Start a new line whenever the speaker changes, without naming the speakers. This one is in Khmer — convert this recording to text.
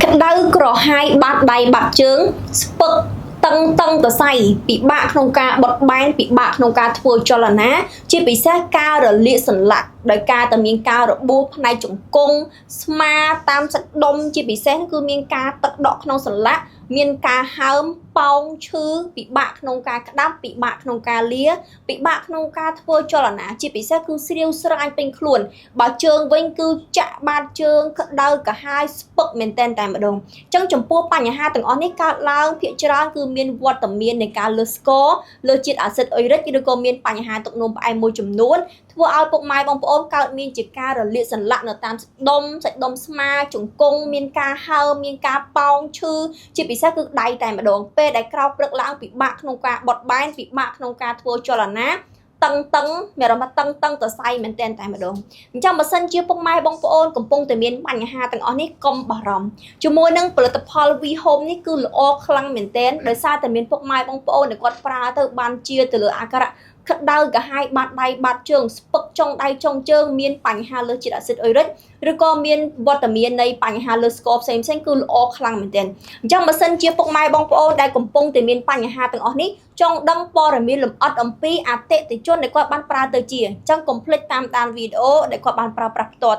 ក្តៅក្រហាយបាត់ដៃបាត់ជើងស្ពឹកតឹងតសៃពិបាកក្នុងការបត់បែនពិបាកក្នុងការធ្វើចលនាជាពិសេសការរលាកសន្លាក់ដោយការតែមានការរបួសផ្នែកជង្គង់ស្មាតាមសាច់ដុំជាពិសេសគឺមានការទឹកដក់ក្នុងសន្លាក់មានការហើមប៉ោងឈឺពិបាកក្នុងការក្តាប់ពិបាកក្នុងការលាពិបាកក្នុងការធ្វើចលនាជាពិសេសគឺស្រាវស្រាញពេញខ្លួនបើជើងវិញគឺចាក់បាតជើងក្តៅកាហាយស្ពឹកមែនតែនតែម្ដងអញ្ចឹងចំពោះបញ្ហាទាំងអស់នេះកើតឡើងភាគច្រើនគឺមានវត្តមាននៃការលើសស្ករលើជាតិអាស៊ីតអុយរិកឬក៏មានបញ្ហាទឹកនោមផ្អែមមួយចំនួនធ្វើឲ្យពុកម៉ែបងប្អូនកើតមានជាការរលាកសន្លាក់នៅតាមសាច់ដុំស្មាជង្គង់មានការហើមមានការប៉ោងឈឺជាពិសេសគឺដៃតែម្ដងពេលដែលក្រោកព្រឹកឡើងពិបាកក្នុងការបត់បែនពិបាកក្នុងការធ្វើចលនាតឹងមានអារម្មណ៍ថាតឹងសរសៃមែនតែនតែម្ដងអញ្ចឹងបើសិនជាពុកម៉ែបងប្អូនកំពុងតែមានបញ្ហាទាំងអស់នេះកុំបារម្ភជាមួយនឹងផលិតផល V Home នេះគឺល្អខ្លាំងមែនតែនដោយសារតែមានពុកម៉ែបងប្អូនដែលគាត់ប្រើទៅបានជាទៅលើអាការៈក្តៅកាហាយបាត់ដៃបាត់ជើងស្ពឹកចុងដៃចុងជើងមានបញ្ហាលើជាតិអាស៊ីតអុយរិកឬក៏មានវត្តមាននៃបញ្ហាលើស្ករផ្សេងគឺល្អខ្លាំងមែនទែនអញ្ចឹងបើសិនជាពុកម៉ែបងប្អូនដែលកំពុងតែមានបញ្ហាទាំងអស់នេះចង់ដឹងព័ត៌មានលម្អិតអំពីអតិថិជនដែលគាត់បានប្រើទៅជាអញ្ចឹងកុំភ្លេចតាមដានវីដេអូដែលគាត់បានប្រើប្រាស់ផ្ទាល់